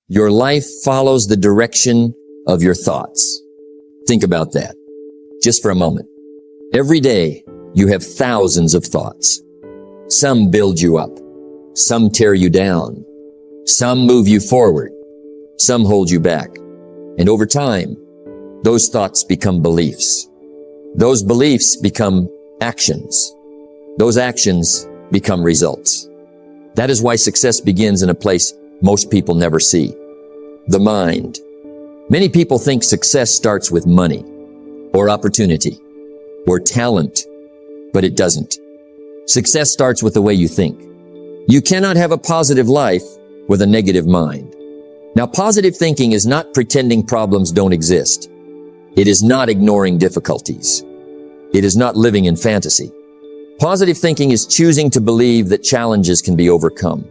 Your life follows the direction of your thoughts. Think about that just for a moment. Every day, you have thousands of thoughts. Some build you up. Some tear you down. Some move you forward. Some hold you back. And over time, those thoughts become beliefs. Those beliefs become actions. Those actions become results. That is why success begins in a place most people never see. The mind. Many people think success starts with money, or opportunity, or talent, but it doesn't. Success starts with the way you think. You cannot have a positive life with a negative mind. Now, positive thinking is not pretending problems don't exist. It is not ignoring difficulties. It is not living in fantasy. Positive thinking is choosing to believe that challenges can be overcome,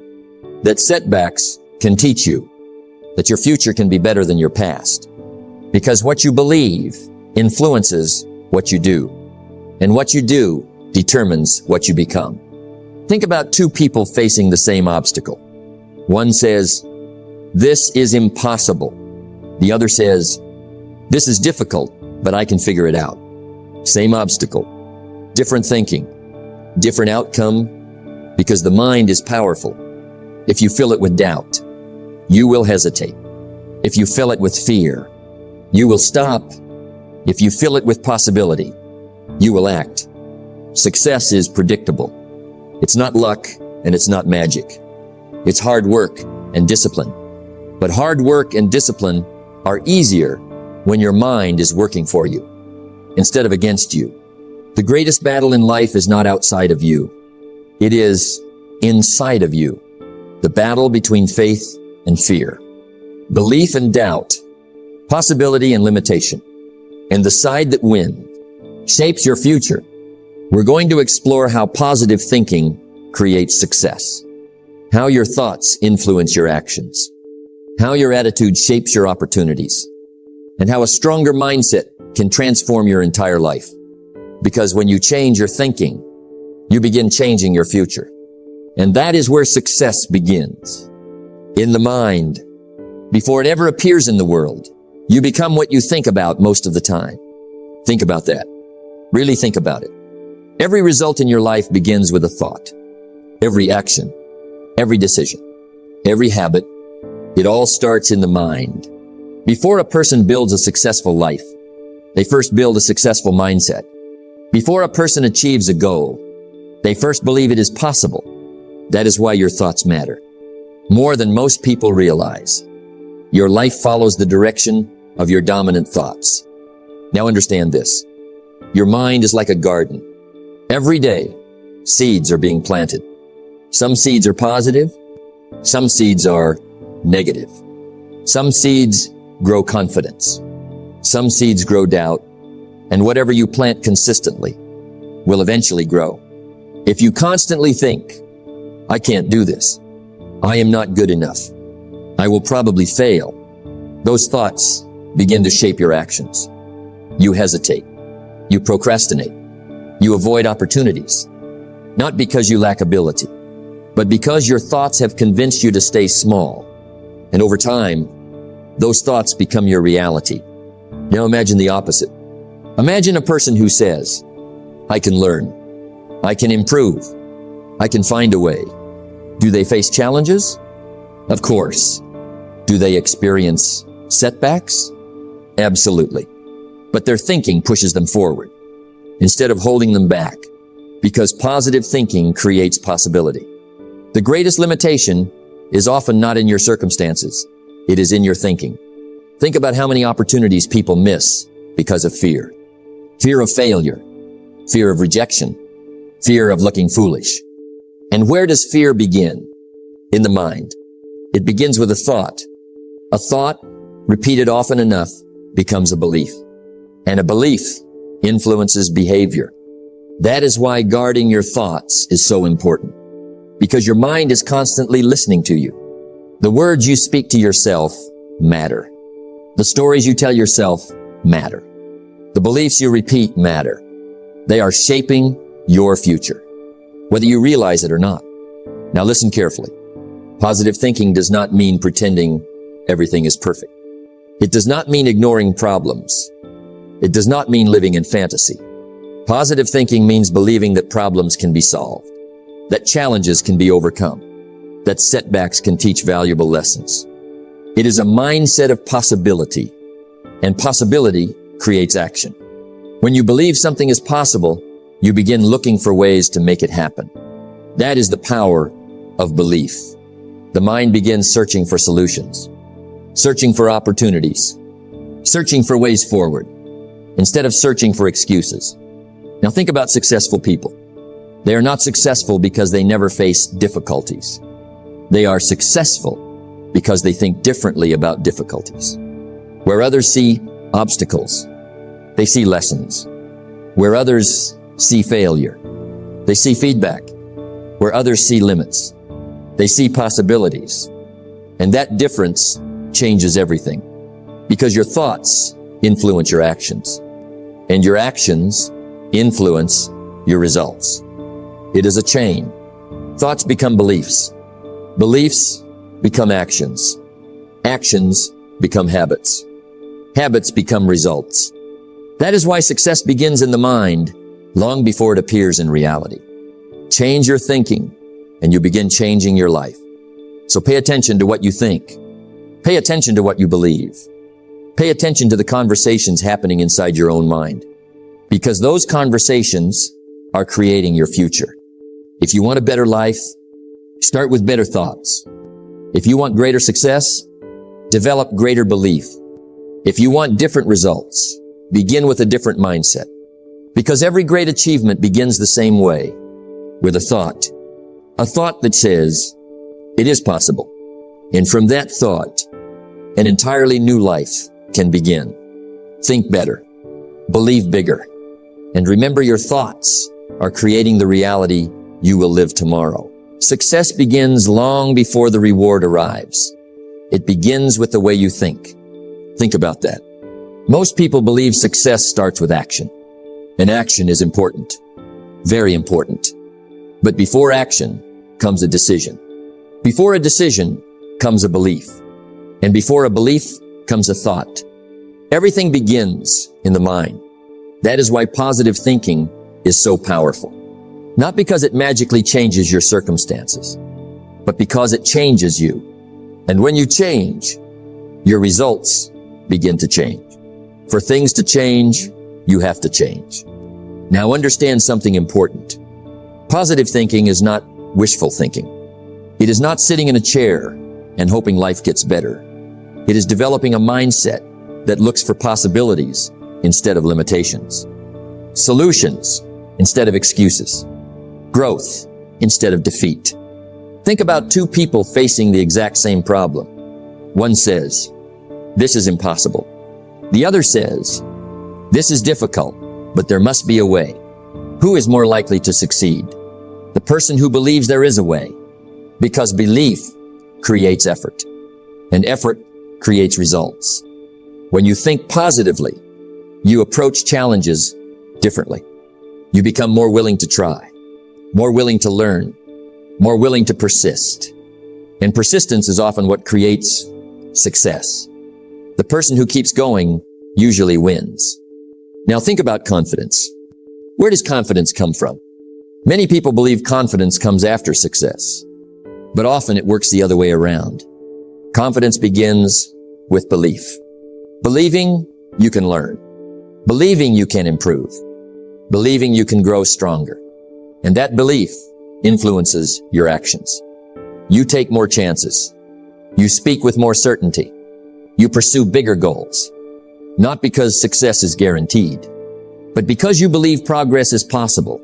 that setbacks can teach you, that your future can be better than your past. Because what you believe influences what you do, and what you do determines what you become. Think about two people facing the same obstacle. One says, "This is impossible." The other says, "This is difficult, but I can figure it out." Same obstacle, different thinking, different outcome, because the mind is powerful. If you fill it with doubt, you will hesitate. If you fill it with fear, you will stop. If you fill it with possibility, you will act. Success is predictable. It's not luck and it's not magic. It's hard work and discipline. But hard work and discipline are easier when your mind is working for you instead of against you. The greatest battle in life is not outside of you. It is inside of you. The battle between faith and fear, belief and doubt, possibility and limitation. And the side that wins shapes your future. We're going to explore how positive thinking creates success, how your thoughts influence your actions, how your attitude shapes your opportunities, and how a stronger mindset can transform your entire life. Because when you change your thinking, you begin changing your future. And that is where success begins. In the mind. Before it ever appears in the world, you become what you think about most of the time. Think about that. Really think about it. Every result in your life begins with a thought. Every action, every decision, every habit, it all starts in the mind. Before a person builds a successful life, they first build a successful mindset. Before a person achieves a goal, they first believe it is possible. That is why your thoughts matter. More than most people realize. Your life follows the direction of your dominant thoughts. Now understand this. Your mind is like a garden. Every day, seeds are being planted. Some seeds are positive. Some seeds are negative. Some seeds grow confidence. Some seeds grow doubt. And whatever you plant consistently will eventually grow. If you constantly think, "I can't do this. I am not good enough. I will probably fail," those thoughts begin to shape your actions. You hesitate. You procrastinate. You avoid opportunities. Not because you lack ability, but because your thoughts have convinced you to stay small. And over time, those thoughts become your reality. Now imagine the opposite. Imagine a person who says, "I can learn. I can improve. I can find a way." Do they face challenges? Of course. Do they experience setbacks? Absolutely. But their thinking pushes them forward instead of holding them back, because positive thinking creates possibility. The greatest limitation is often not in your circumstances. It is in your thinking. Think about how many opportunities people miss because of fear. Fear of failure, fear of rejection, fear of looking foolish. And where does fear begin? In the mind. It begins with a thought. A thought, repeated often enough, becomes a belief. And a belief influences behavior. That is why guarding your thoughts is so important. Because your mind is constantly listening to you. The words you speak to yourself matter. The stories you tell yourself matter. The beliefs you repeat matter. They are shaping your future, whether you realize it or not. Now listen carefully. Positive thinking does not mean pretending everything is perfect. It does not mean ignoring problems. It does not mean living in fantasy. Positive thinking means believing that problems can be solved, that challenges can be overcome, that setbacks can teach valuable lessons. It is a mindset of possibility, and possibility creates action. When you believe something is possible, you begin looking for ways to make it happen. That is the power of belief. The mind begins searching for solutions, searching for opportunities, searching for ways forward, instead of searching for excuses. Now think about successful people. They are not successful because they never face difficulties. They are successful because they think differently about difficulties. Where others see obstacles, they see lessons. Where others see failure, they see feedback. Where others see limits, they see possibilities. And that difference changes everything, because your thoughts influence your actions, and your actions influence your results. It is a chain. Thoughts become beliefs. Beliefs become actions. Actions become habits. Habits become results. That is why success begins in the mind long before it appears in reality. Change your thinking, and you begin changing your life. So pay attention to what you think. Pay attention to what you believe. Pay attention to the conversations happening inside your own mind, because those conversations are creating your future. If you want a better life, start with better thoughts. If you want greater success, develop greater belief. If you want different results, begin with a different mindset. Because every great achievement begins the same way, with a thought that says, it is possible. And from that thought, an entirely new life can begin. Think better, believe bigger, and remember your thoughts are creating the reality you will live tomorrow. Success begins long before the reward arrives. It begins with the way you think. Think about that. Most people believe success starts with action. And action is important, very important. But before action comes a decision. Before a decision comes a belief. And before a belief comes a thought. Everything begins in the mind. That is why positive thinking is so powerful. Not because it magically changes your circumstances, but because it changes you. And when you change, your results begin to change. For things to change, you have to change. Now understand something important. Positive thinking is not wishful thinking. It is not sitting in a chair and hoping life gets better. It is developing a mindset that looks for possibilities instead of limitations, solutions instead of excuses, growth instead of defeat. Think about two people facing the exact same problem. One says, "This is impossible." The other says, "This is difficult, but there must be a way." Who is more likely to succeed? The person who believes there is a way, because belief creates effort, and effort creates results. When you think positively, you approach challenges differently. You become more willing to try, more willing to learn, more willing to persist. And persistence is often what creates success. The person who keeps going usually wins. Now think about confidence. Where does confidence come from? Many people believe confidence comes after success, but often it works the other way around. Confidence begins with belief. Believing you can learn. Believing you can improve. Believing you can grow stronger. And that belief influences your actions. You take more chances. You speak with more certainty. You pursue bigger goals. Not because success is guaranteed, but because you believe progress is possible.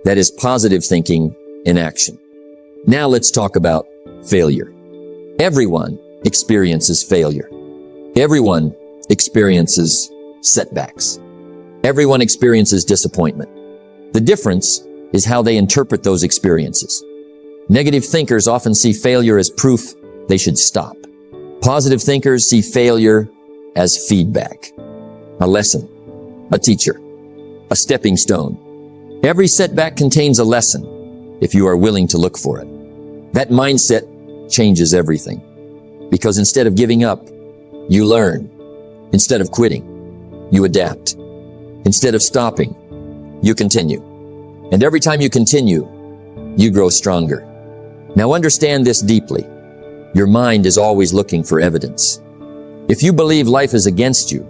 That is positive thinking in action. Now let's talk about failure. Everyone experiences failure. Everyone experiences setbacks. Everyone experiences disappointment. The difference is how they interpret those experiences. Negative thinkers often see failure as proof they should stop. Positive thinkers see failure as feedback, a lesson, a teacher, a stepping stone. Every setback contains a lesson if you are willing to look for it. That mindset changes everything. Because instead of giving up, you learn. Instead of quitting, you adapt. Instead of stopping, you continue. And every time you continue, you grow stronger. Now understand this deeply. Your mind is always looking for evidence. If you believe life is against you,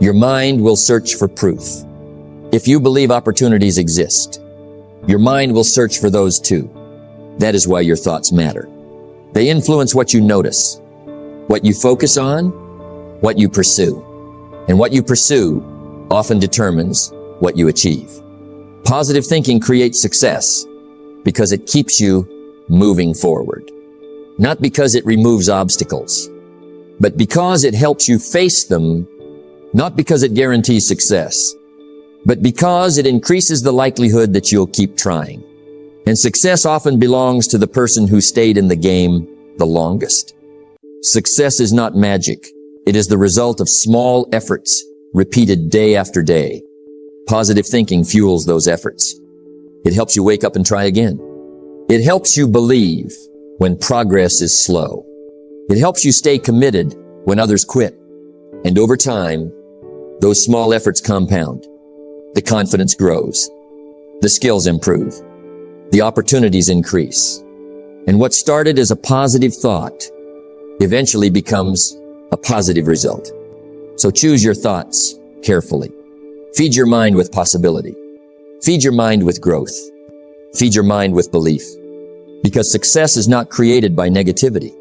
your mind will search for proof. If you believe opportunities exist, your mind will search for those too. That is why your thoughts matter. They influence what you notice, what you focus on, what you pursue. And what you pursue often determines what you achieve. Positive thinking creates success because it keeps you moving forward. Not because it removes obstacles, but because it helps you face them. Not because it guarantees success, but because it increases the likelihood that you'll keep trying. And success often belongs to the person who stayed in the game the longest. Success is not magic. It is the result of small efforts repeated day after day. Positive thinking fuels those efforts. It helps you wake up and try again. It helps you believe when progress is slow. It helps you stay committed when others quit. And over time, those small efforts compound. The confidence grows. The skills improve. The opportunities increase. And what started as a positive thought eventually becomes a positive result. So choose your thoughts carefully. Feed your mind with possibility. Feed your mind with growth. Feed your mind with belief. Because success is not created by negativity.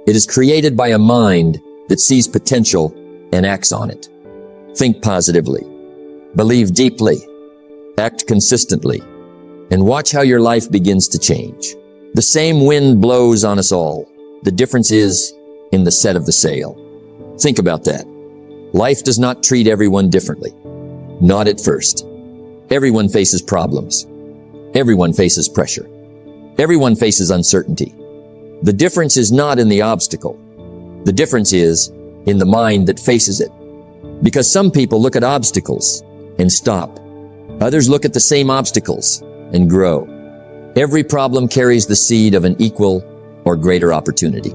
It is created by a mind that sees potential and acts on it. Think positively. Believe deeply. Act consistently. And watch how your life begins to change. The same wind blows on us all. The difference is in the set of the sail. Think about that. Life does not treat everyone differently. Not at first. Everyone faces problems. Everyone faces pressure. Everyone faces uncertainty. The difference is not in the obstacle. The difference is in the mind that faces it. Because some people look at obstacles and stop. Others look at the same obstacles and grow. Every problem carries the seed of an equal or greater opportunity.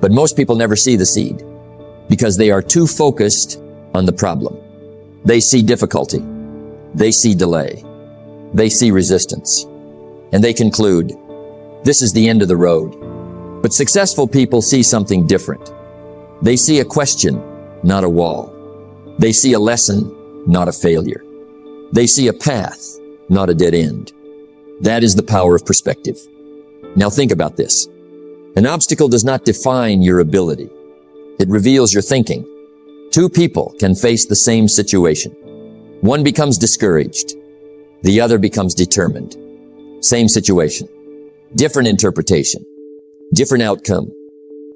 But most people never see the seed because they are too focused on the problem. They see difficulty. They see delay. They see resistance. And they conclude, this is the end of the road. But successful people see something different. They see a question, not a wall. They see a lesson, not a failure. They see a path, not a dead end. That is the power of perspective. Now think about this. An obstacle does not define your ability. It reveals your thinking. Two people can face the same situation. One becomes discouraged. The other becomes determined. Same situation. Different interpretation. Different outcome.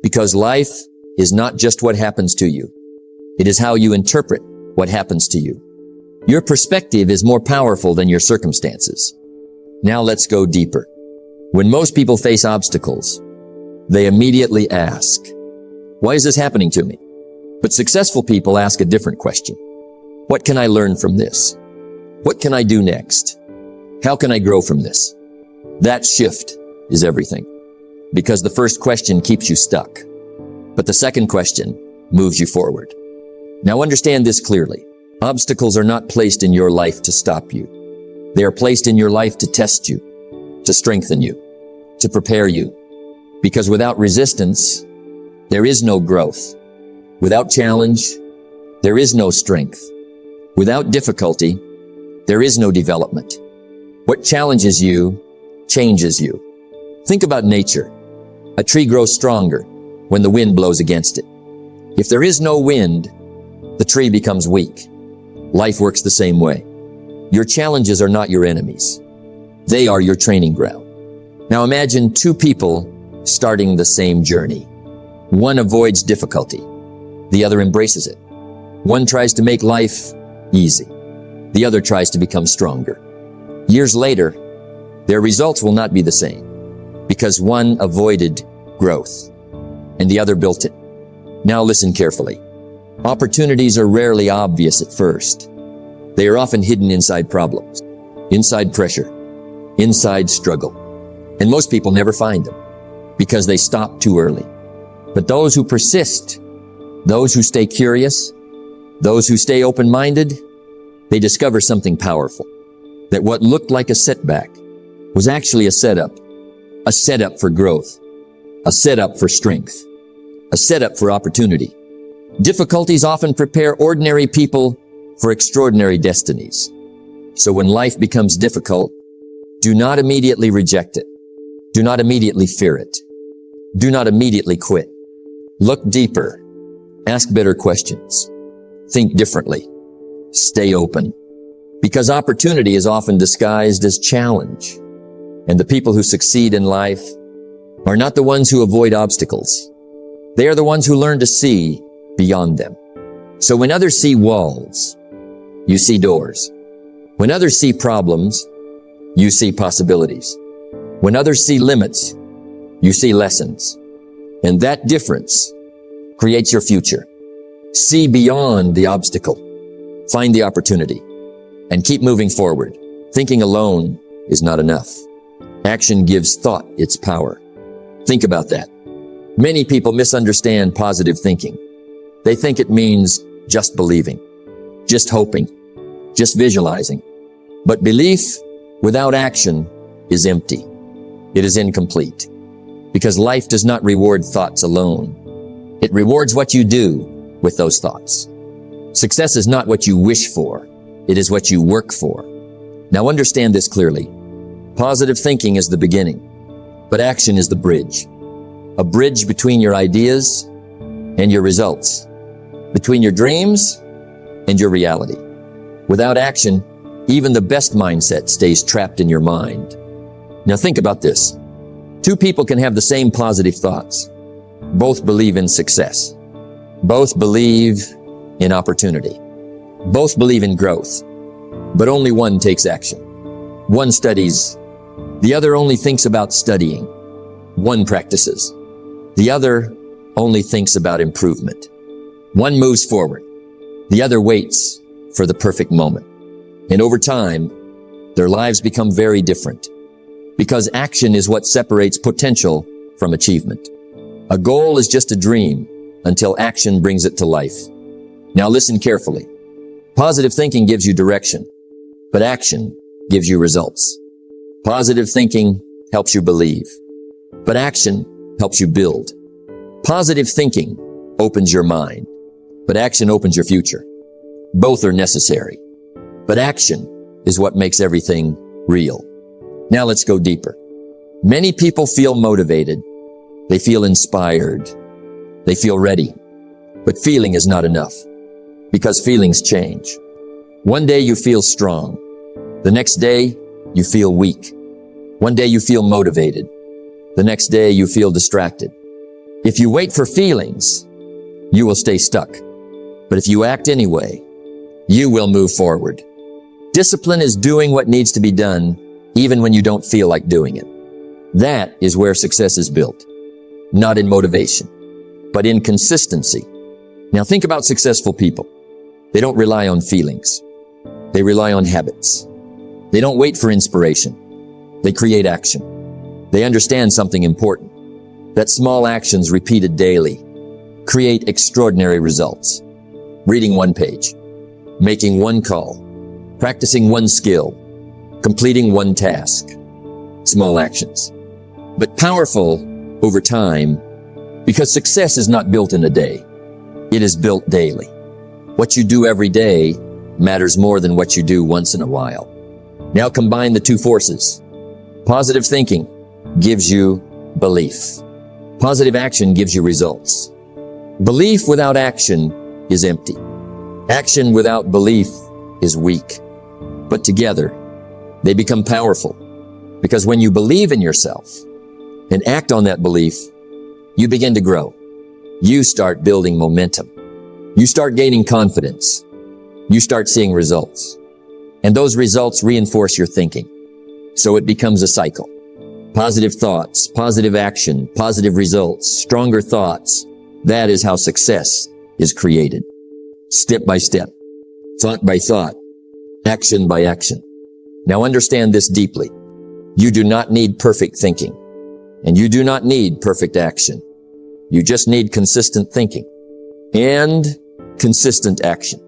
Because life is not just what happens to you. It is how you interpret what happens to you. Your perspective is more powerful than your circumstances. Now let's go deeper. When most people face obstacles, they immediately ask, why is this happening to me? But successful people ask a different question. What can I learn from this? What can I do next? How can I grow from this? That shift is everything. Because the first question keeps you stuck. But the second question moves you forward. Now understand this clearly. Obstacles are not placed in your life to stop you. They are placed in your life to test you, to strengthen you, to prepare you. Because without resistance, there is no growth. Without challenge, there is no strength. Without difficulty, there is no development. What challenges you, changes you. Think about nature. A tree grows stronger when the wind blows against it. If there is no wind, the tree becomes weak. Life works the same way. Your challenges are not your enemies. They are your training ground. Now imagine two people starting the same journey. One avoids difficulty. The other embraces it. One tries to make life easy. The other tries to become stronger. Years later, their results will not be the same because one avoided growth and the other built it. Now listen carefully. Opportunities are rarely obvious at first. They are often hidden inside problems, inside pressure, inside struggle. And most people never find them because they stop too early. But those who persist, those who stay curious, those who stay open-minded, they discover something powerful. That what looked like a setback was actually a setup for growth, a setup for strength, a setup for opportunity. Difficulties often prepare ordinary people for extraordinary destinies. So when life becomes difficult, do not immediately reject it. Do not immediately fear it. Do not immediately quit. Look deeper. Ask better questions. Think differently. Stay open. Because opportunity is often disguised as challenge. And the people who succeed in life are not the ones who avoid obstacles. They are the ones who learn to see beyond them. So when others see walls, you see doors. When others see problems, you see possibilities. When others see limits, you see lessons. And that difference creates your future. See beyond the obstacle. Find the opportunity. And keep moving forward. Thinking alone is not enough. Action gives thought its power. Think about that. Many people misunderstand positive thinking. They think it means just believing, just hoping, just visualizing. But belief without action is empty. It is incomplete. Because life does not reward thoughts alone. It rewards what you do with those thoughts. Success is not what you wish for. It is what you work for. Now understand this clearly. Positive thinking is the beginning, but action is the bridge. A bridge between your ideas and your results, between your dreams and your reality. Without action, even the best mindset stays trapped in your mind. Now think about this. Two people can have the same positive thoughts. Both believe in success. Both believe in opportunity. Both believe in growth. But only one takes action. One studies. The other only thinks about studying. One practices. The other only thinks about improvement. One moves forward. The other waits for the perfect moment. And over time, their lives become very different. Because action is what separates potential from achievement. A goal is just a dream until action brings it to life. Now listen carefully. Positive thinking gives you direction, but action gives you results. Positive thinking helps you believe, but action helps you build. Positive thinking opens your mind, but action opens your future. Both are necessary, but action is what makes everything real. Now let's go deeper. Many people feel motivated. They feel inspired. They feel ready. But feeling is not enough because feelings change. One day you feel strong. The next day you feel weak. One day you feel motivated. The next day you feel distracted. If you wait for feelings, you will stay stuck. But if you act anyway, you will move forward. Discipline is doing what needs to be done even when you don't feel like doing it. That is where success is built. Not in motivation, but in consistency. Now think about successful people. They don't rely on feelings. They rely on habits. They don't wait for inspiration. They create action. They understand something important, that small actions repeated daily create extraordinary results. Reading one page, making one call, practicing one skill, completing one task. Small actions, but powerful over time, because success is not built in a day. It is built daily. What you do every day matters more than what you do once in a while. Now combine the two forces. Positive thinking gives you belief. Positive action gives you results. Belief without action is empty. Action without belief is weak. But together, they become powerful. Because when you believe in yourself and act on that belief, you begin to grow. You start building momentum. You start gaining confidence. You start seeing results. And those results reinforce your thinking. So it becomes a cycle. Positive thoughts, positive action, positive results, stronger thoughts. That is how success is created. Step by step, thought by thought, action by action. Now understand this deeply. You do not need perfect thinking, and you do not need perfect action. You just need consistent thinking and consistent action,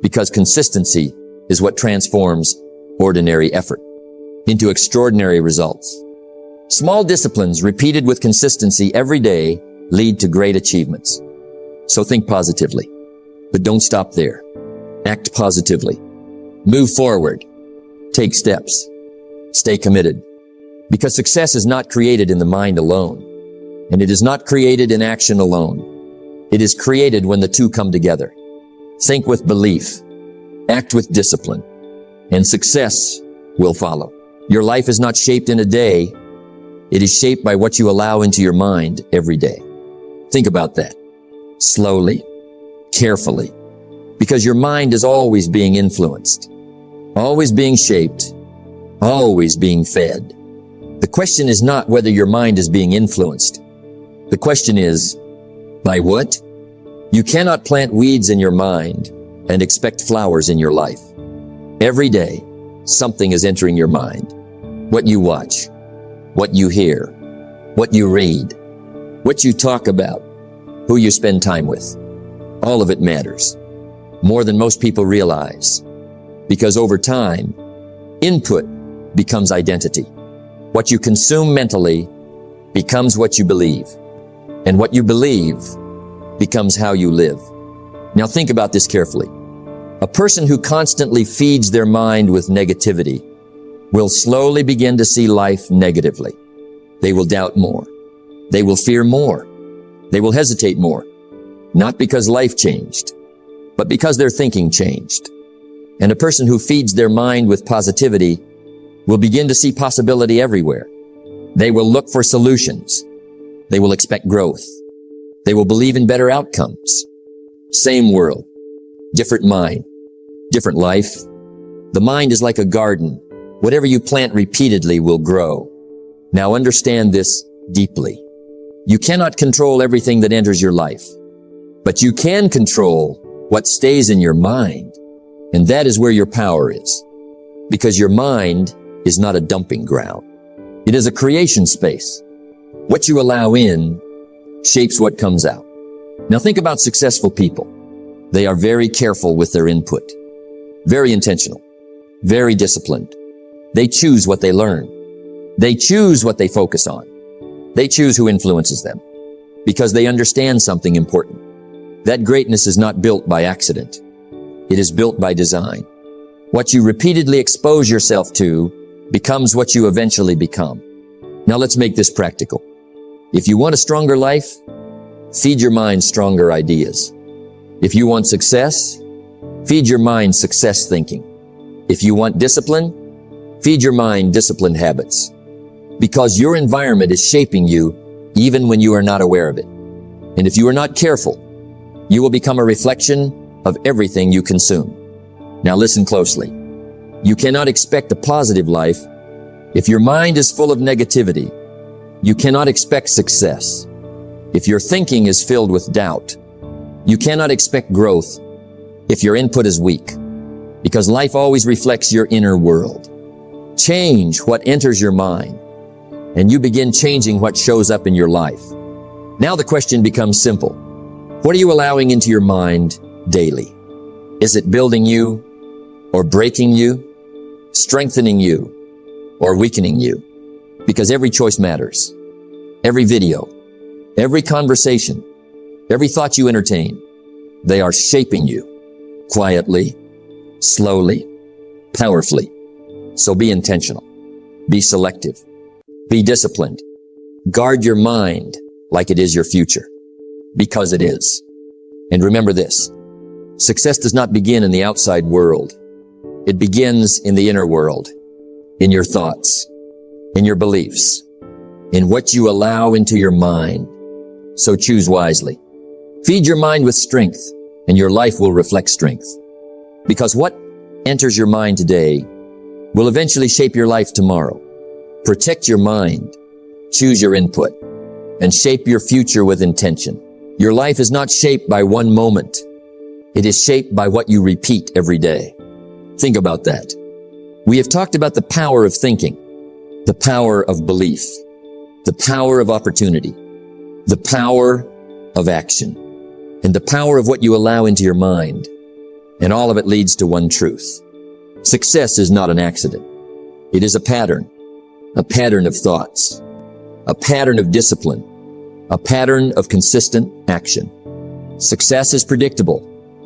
because consistency is what transforms ordinary effort into extraordinary results. Small disciplines repeated with consistency every day lead to great achievements. So think positively, but don't stop there. Act positively. Move forward. Take steps. Stay committed. Because success is not created in the mind alone, and it is not created in action alone. It is created when the two come together. Think with belief, act with discipline, and success will follow. Your life is not shaped in a day. It is shaped by what you allow into your mind every day. Think about that. Slowly, carefully, because your mind is always being influenced, always being shaped, always being fed. The question is not whether your mind is being influenced. The question is, by what? You cannot plant weeds in your mind and expect flowers in your life. Every day, something is entering your mind. What you watch, what you hear, what you read, what you talk about, who you spend time with. All of it matters, more than most people realize, because over time, input becomes identity. What you consume mentally becomes what you believe, and what you believe becomes how you live. Now think about this carefully. A person who constantly feeds their mind with negativity will slowly begin to see life negatively. They will doubt more. They will fear more. They will hesitate more. Not because life changed, but because their thinking changed. And a person who feeds their mind with positivity will begin to see possibility everywhere. They will look for solutions. They will expect growth. They will believe in better outcomes. Same world, different mind, different life. The mind is like a garden. Whatever you plant repeatedly will grow. Now understand this deeply. You cannot control everything that enters your life, but you can control what stays in your mind. And that is where your power is. Because your mind is not a dumping ground. It is a creation space. What you allow in shapes what comes out. Now think about successful people. They are very careful with their input, very intentional, very disciplined. They choose what they learn. They choose what they focus on. They choose who influences them because they understand something important. That greatness is not built by accident. It is built by design. What you repeatedly expose yourself to becomes what you eventually become. Now let's make this practical. If you want a stronger life, feed your mind stronger ideas. If you want success, feed your mind success thinking. If you want discipline, feed your mind disciplined habits. Because your environment is shaping you even when you are not aware of it. And if you are not careful, you will become a reflection of everything you consume. Now listen closely. You cannot expect a positive life if your mind is full of negativity. You cannot expect success if your thinking is filled with doubt. You cannot expect growth if your input is weak, because life always reflects your inner world. Change what enters your mind, and you begin changing what shows up in your life. Now the question becomes simple. What are you allowing into your mind daily? Is it building you or breaking you, strengthening you or weakening you? Because every choice matters. Every video, every conversation, every thought you entertain, they are shaping you quietly, slowly, powerfully. So be intentional, be selective, be disciplined. Guard your mind like it is your future, because it is. And remember this, success does not begin in the outside world. It begins in the inner world, in your thoughts, in your beliefs, in what you allow into your mind. So choose wisely. Feed your mind with strength, and your life will reflect strength. Because what enters your mind today will eventually shape your life tomorrow. Protect your mind, choose your input, and shape your future with intention. Your life is not shaped by one moment. It is shaped by what you repeat every day. Think about that. We have talked about the power of thinking, the power of belief, the power of opportunity, the power of action and the power of what you allow into your mind. And all of it leads to one truth. Success is not an accident. It is a pattern of thoughts, a pattern of discipline, a pattern of consistent action. Success is predictable.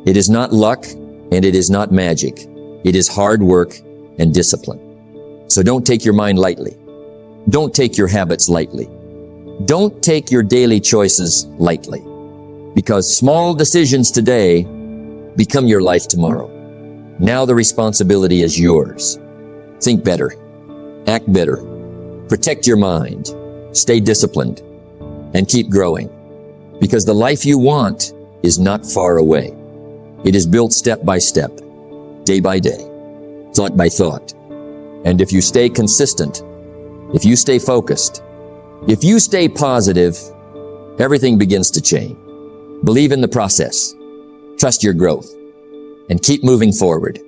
It is not luck and it is not magic. It is hard work and discipline. So don't take your mind lightly. Don't take your habits lightly. Don't take your daily choices lightly, because small decisions today become your life tomorrow. Now the responsibility is yours. Think better, act better, protect your mind, stay disciplined, and keep growing, because the life you want is not far away. It is built step by step, day by day, thought by thought. And if you stay consistent, if you stay focused, if you stay positive, everything begins to change. Believe in the process, trust your growth, and keep moving forward.